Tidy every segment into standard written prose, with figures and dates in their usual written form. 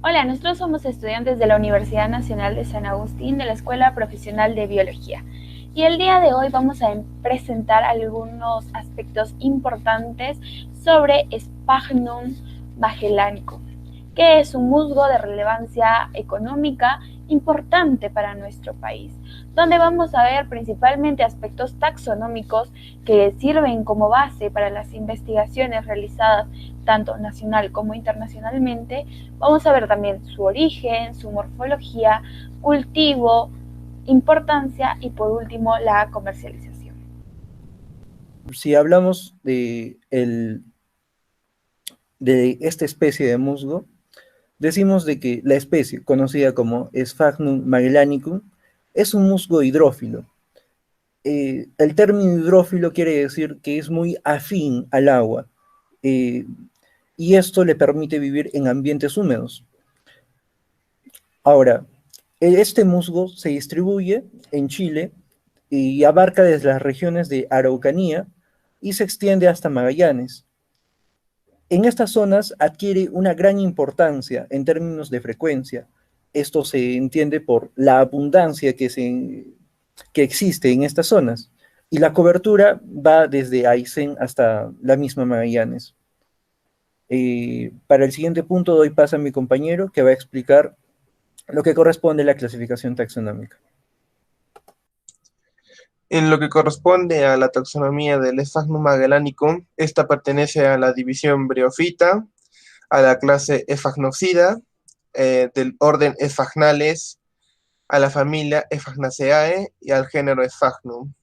Hola, nosotros somos estudiantes de la Universidad Nacional de San Agustín de la Escuela Profesional de Biología. Y el día de hoy vamos a presentar algunos aspectos importantes sobre Sphagnum magellanicum, que es un musgo de relevancia económica importante para nuestro país, donde vamos a ver principalmente aspectos taxonómicos que sirven como base para las investigaciones realizadas tanto nacional como internacionalmente. Vamos a ver también su origen, su morfología, cultivo, importancia y por último la comercialización. Si hablamos de esta especie de musgo, decimos de que la especie, conocida como Sphagnum magellanicum, es un musgo hidrófilo. El término hidrófilo quiere decir que es muy afín al agua, eh, y esto le permite vivir en ambientes húmedos. Ahora, este musgo se distribuye en Chile y abarca desde las regiones de Araucanía y se extiende hasta Magallanes. En estas zonas adquiere una gran importancia en términos de frecuencia. Esto se entiende por la abundancia que existe en estas zonas. Y la cobertura va desde Aysén hasta la misma Magallanes. Para el siguiente punto doy paso a mi compañero que va a explicar lo que corresponde a la clasificación taxonómica. En lo que corresponde a la taxonomía del Sphagnum magellanicum, esta pertenece a la división Bryophyta, a la clase Sphagnopsida, del orden Sphagnales, a la familia Sphagnacea y al género Sphagnum.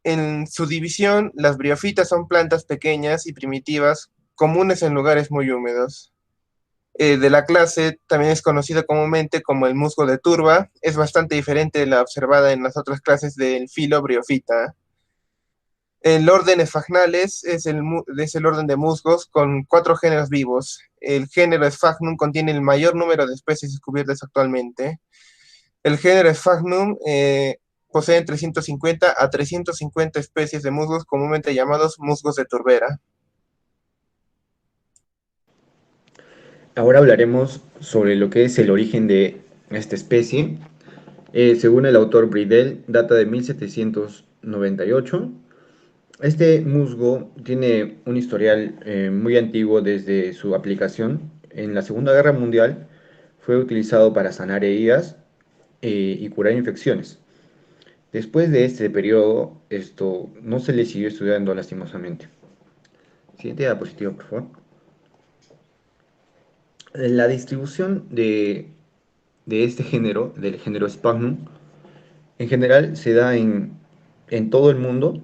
En su división, las briofitas son plantas pequeñas y primitivas, comunes en lugares muy húmedos. De la clase también es conocida comúnmente como el musgo de turba, es bastante diferente de la observada en las otras clases del filo briofita. El orden Sphagnales es el orden de musgos con 4 géneros vivos. El género Sphagnum contiene el mayor número de especies descubiertas actualmente. El género Sphagnum posee entre 150 a 350 especies de musgos comúnmente llamados musgos de turbera. Ahora hablaremos sobre lo que es el origen de esta especie. Según el autor Bridel, data de 1798. Este musgo tiene un historial muy antiguo desde su aplicación. En la Segunda Guerra Mundial fue utilizado para sanar heridas y curar infecciones. Después de este periodo, esto no se le siguió estudiando lastimosamente. Siguiente diapositiva, por favor. La distribución de este género, del género Sphagnum, en general se da en todo el mundo.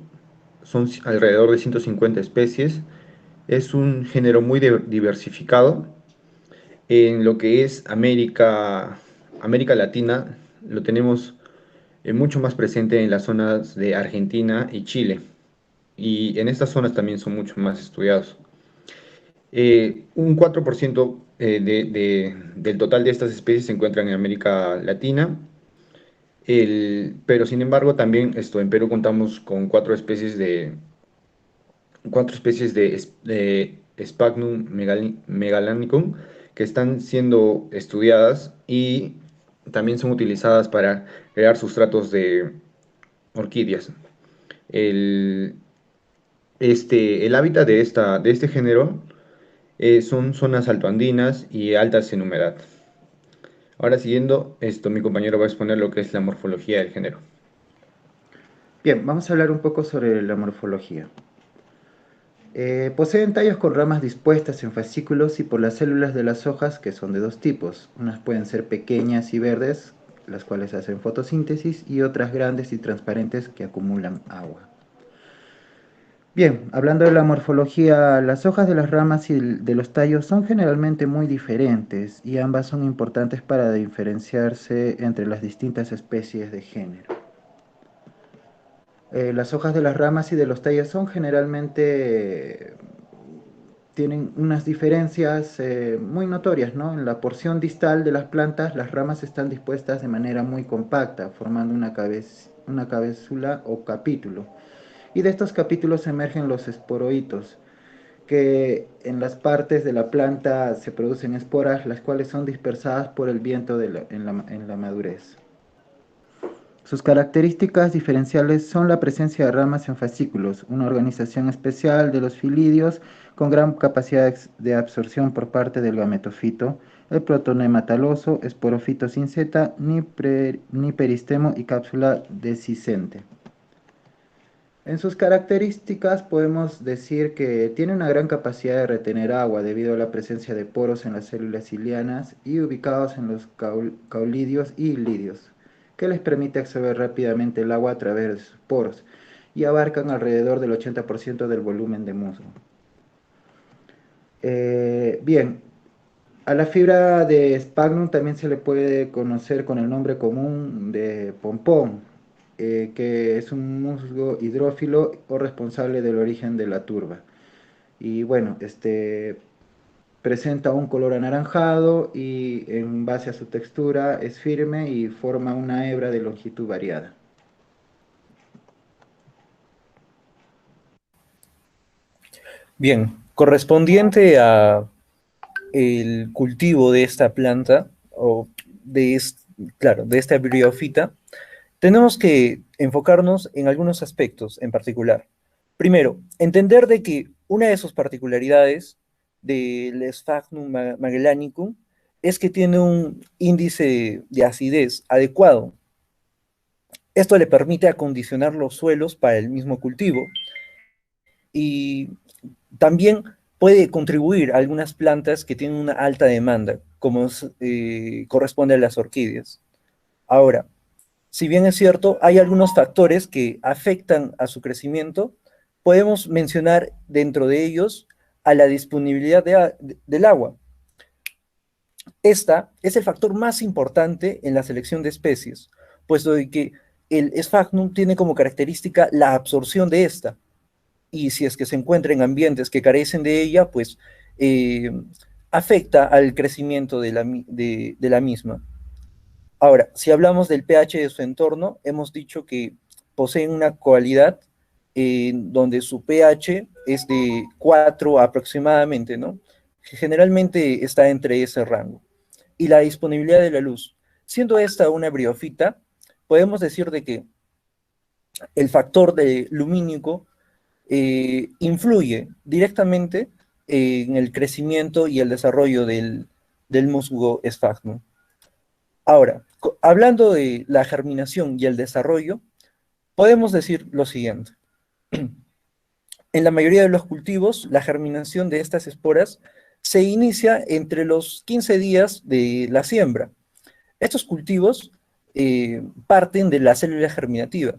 Son alrededor de 150 especies. Es un género muy diversificado. En lo que es América Latina, lo tenemos mucho más presente en las zonas de Argentina y Chile. Y en estas zonas también son mucho más estudiados. Un 4% del total de estas especies se encuentran en América Latina, pero sin embargo también en Perú contamos con cuatro especies de Sphagnum megallanicum que están siendo estudiadas y también son utilizadas para crear sustratos de orquídeas. El, el hábitat de este género son zonas altoandinas y altas en humedad. Ahora siguiendo esto, mi compañero va a exponer lo que es la morfología del género. Bien, vamos a hablar un poco sobre la morfología. Poseen tallos con ramas dispuestas en fascículos y por las células de las hojas, que son de dos tipos. Unas pueden ser pequeñas y verdes, las cuales hacen fotosíntesis, y otras grandes y transparentes que acumulan agua. Bien, hablando de la morfología, las hojas de las ramas y de los tallos son generalmente muy diferentes y ambas son importantes para diferenciarse entre las distintas especies de género. Las hojas de las ramas y de los tallos son generalmente tienen unas diferencias muy notorias, ¿no? En la porción distal de las plantas, las ramas están dispuestas de manera muy compacta, formando una cabezula o capítulo. Y de estos capítulos emergen los esporohitos, que en las partes de la planta se producen esporas, las cuales son dispersadas por el viento en la madurez. Sus características diferenciales son la presencia de ramas en fascículos, una organización especial de los filidios con gran capacidad de absorción por parte del gametofito, el protonema taloso, esporofito sin seta, ni peristemo y cápsula dehiscente. En sus características podemos decir que tiene una gran capacidad de retener agua debido a la presencia de poros en las células cilianas y ubicados en los caulidios y ilidios, que les permite absorber rápidamente el agua a través de sus poros y abarcan alrededor del 80% del volumen de musgo. Bien, a la fibra de Sphagnum también se le puede conocer con el nombre común de pompón, que es un musgo hidrófilo o responsable del origen de la turba. Y bueno, presenta un color anaranjado y en base a su textura es firme y forma una hebra de longitud variada. Bien, correspondiente a el cultivo de esta planta, o claro, de esta briofita, tenemos que enfocarnos en algunos aspectos en particular. Primero, entender de que una de sus particularidades del Sphagnum magellanicum es que tiene un índice de acidez adecuado. Esto le permite acondicionar los suelos para el mismo cultivo y también puede contribuir a algunas plantas que tienen una alta demanda, como corresponde a las orquídeas. Ahora, si bien es cierto, hay algunos factores que afectan a su crecimiento, podemos mencionar dentro de ellos a la disponibilidad del agua. Esta es el factor más importante en la selección de especies, puesto que el Sphagnum tiene como característica la absorción de esta, y si es que se encuentra en ambientes que carecen de ella, pues afecta al crecimiento de la misma. Ahora, si hablamos del pH de su entorno, hemos dicho que poseen una cualidad donde su pH es de 4 aproximadamente, ¿no? Generalmente está entre ese rango. Y la disponibilidad de la luz. Siendo esta una briofita, podemos decir de que el factor lumínico influye directamente en el crecimiento y el desarrollo del musgo Sphagnum. Ahora, hablando de la germinación y el desarrollo, podemos decir lo siguiente. En la mayoría de los cultivos, la germinación de estas esporas se inicia entre los 15 días de la siembra. Estos cultivos parten de la célula germinativa,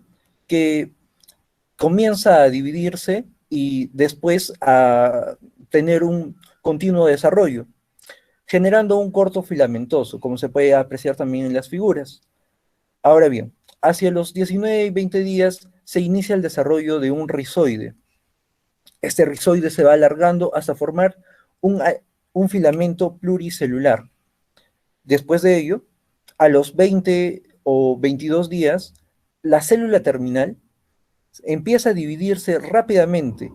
que comienza a dividirse y después a tener un continuo desarrollo, generando un corto filamentoso, como se puede apreciar también en las figuras. Ahora bien, hacia los 19 y 20 días se inicia el desarrollo de un rizoide. Este rizoide se va alargando hasta formar un filamento pluricelular. Después de ello, a los 20 o 22 días, la célula terminal empieza a dividirse rápidamente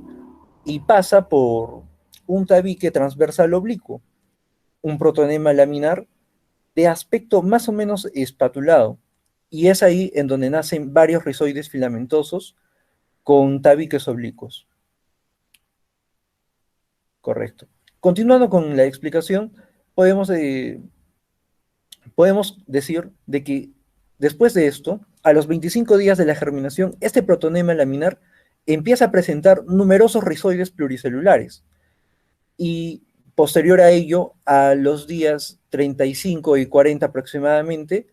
y pasa por un tabique transversal oblicuo, un protonema laminar de aspecto más o menos espatulado, y es ahí en donde nacen varios rizoides filamentosos con tabiques oblicuos. Correcto. Continuando con la explicación, podemos decir de que después de esto, a los 25 días de la germinación, este protonema laminar empieza a presentar numerosos rizoides pluricelulares, y posterior a ello, a los días 35 y 40 aproximadamente,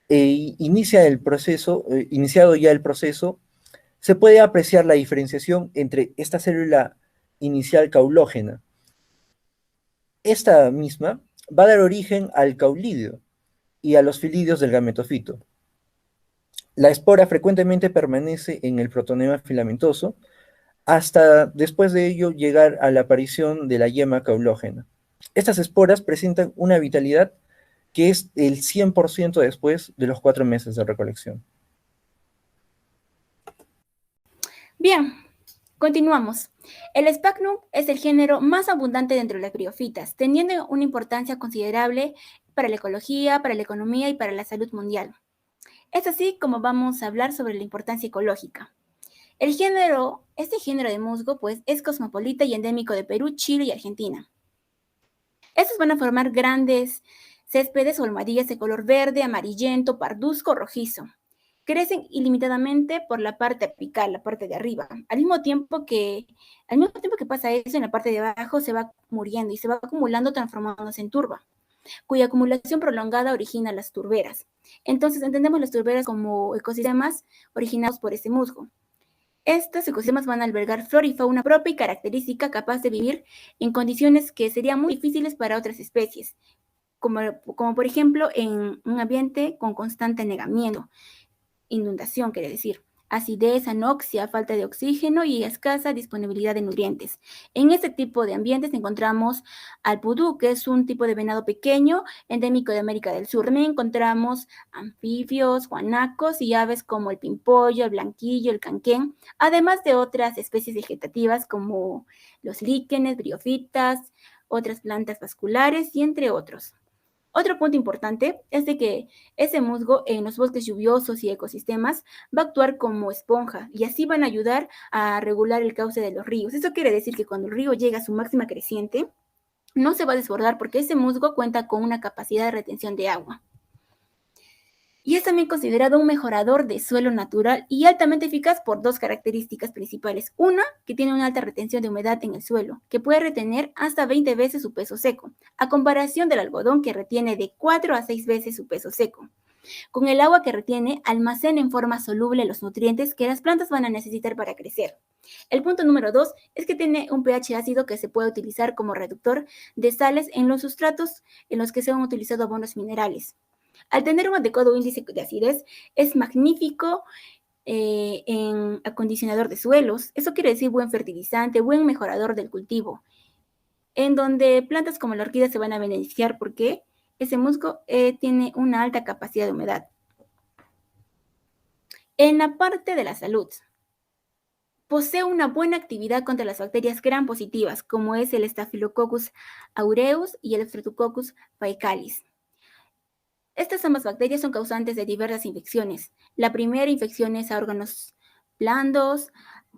iniciado ya el proceso, se puede apreciar la diferenciación entre esta célula inicial caulógena. Esta misma va a dar origen al caulidio y a los filidios del gametofito. La espora frecuentemente permanece en el protonema filamentoso hasta después de ello llegar a la aparición de la yema caulógena. Estas esporas presentan una vitalidad que es el 100% después de los 4 meses de recolección. Bien, Continuamos. El Sphagnum es el género más abundante dentro de las briofitas, teniendo una importancia considerable para la ecología, para la economía y para la salud mundial. Es así como vamos a hablar sobre la importancia ecológica. Este género de musgo, pues, es cosmopolita y endémico de Perú, Chile y Argentina. Estos van a formar grandes céspedes o almohadillas de color verde, amarillento, parduzco, rojizo. Crecen ilimitadamente por la parte apical, la parte de arriba. Al mismo tiempo que pasa eso, en la parte de abajo se va muriendo y se va acumulando, transformándose en turba, cuya acumulación prolongada origina las turberas. Entonces entendemos las turberas como ecosistemas originados por este musgo. Estos ecosistemas van a albergar flora y fauna propia y característica capaz de vivir en condiciones que serían muy difíciles para otras especies, como por ejemplo en un ambiente con constante anegamiento, inundación, quiere decir, acidez, anoxia, falta de oxígeno y escasa disponibilidad de nutrientes. En este tipo de ambientes encontramos al pudú, que es un tipo de venado pequeño, endémico de América del Sur. También encontramos anfibios, guanacos y aves como el pimpollo, el blanquillo, el canquén, además de otras especies vegetativas como los líquenes, briofitas, otras plantas vasculares y entre otros. Otro punto importante es de que ese musgo en los bosques lluviosos y ecosistemas va a actuar como esponja y así van a ayudar a regular el cauce de los ríos. Eso quiere decir que cuando el río llega a su máxima creciente, no se va a desbordar porque ese musgo cuenta con una capacidad de retención de agua. Y es también considerado un mejorador de suelo natural y altamente eficaz por dos características principales. Una, que tiene una alta retención de humedad en el suelo, que puede retener hasta 20 veces su peso seco, a comparación del algodón que retiene de 4 a 6 veces su peso seco. Con el agua que retiene, almacena en forma soluble los nutrientes que las plantas van a necesitar para crecer. El punto número 2 es que tiene un pH ácido que se puede utilizar como reductor de sales en los sustratos en los que se han utilizado abonos minerales. Al tener un adecuado índice de acidez, es magnífico en acondicionador de suelos. Eso quiere decir buen fertilizante, buen mejorador del cultivo, en donde plantas como la orquídea se van a beneficiar porque ese musgo tiene una alta capacidad de humedad. En la parte de la salud, posee una buena actividad contra las bacterias gram positivas, como es el Staphylococcus aureus y el Streptococcus faecalis. Estas ambas bacterias son causantes de diversas infecciones. La primera infección es a órganos blandos,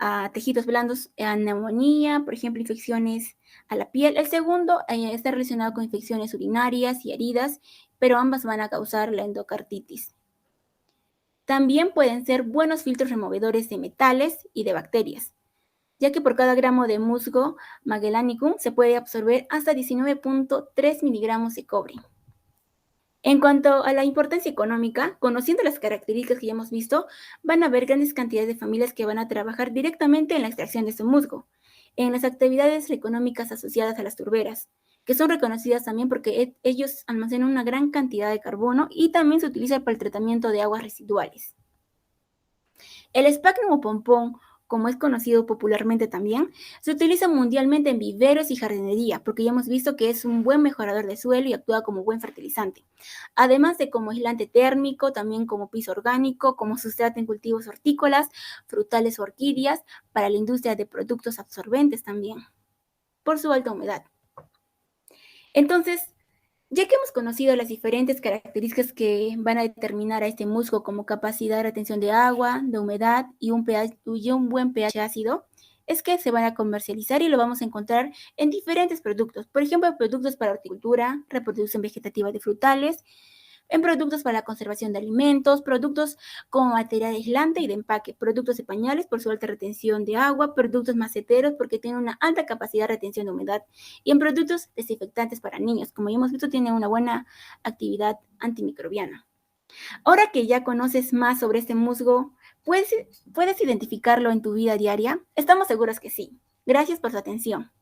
a tejidos blandos, a neumonía, por ejemplo, infecciones a la piel. El segundo está relacionado con infecciones urinarias y heridas, pero ambas van a causar la endocarditis. También pueden ser buenos filtros removedores de metales y de bacterias, ya que por cada gramo de musgo Magellanicum se puede absorber hasta 19.3 miligramos de cobre. En cuanto a la importancia económica, conociendo las características que ya hemos visto, van a haber grandes cantidades de familias que van a trabajar directamente en la extracción de su musgo, en las actividades económicas asociadas a las turberas, que son reconocidas también porque ellos almacenan una gran cantidad de carbono y también se utiliza para el tratamiento de aguas residuales. El Sphagnum o pompón, como es conocido popularmente también, se utiliza mundialmente en viveros y jardinería, porque ya hemos visto que es un buen mejorador de suelo y actúa como buen fertilizante. Además de como aislante térmico, también como piso orgánico, como sustrato en cultivos hortícolas, frutales o orquídeas, para la industria de productos absorbentes también, por su alta humedad. Entonces, ya que hemos conocido las diferentes características que van a determinar a este musgo como capacidad de retención de agua, de humedad y un buen pH ácido, es que se van a comercializar y lo vamos a encontrar en diferentes productos. Por ejemplo, productos para horticultura, reproducción vegetativa de frutales, en productos para la conservación de alimentos, productos como material aislante y de empaque, productos de pañales por su alta retención de agua, productos maceteros porque tienen una alta capacidad de retención de humedad y en productos desinfectantes para niños, como ya hemos visto, tienen una buena actividad antimicrobiana. Ahora que ya conoces más sobre este musgo, ¿puedes identificarlo en tu vida diaria? Estamos seguros que sí. Gracias por su atención.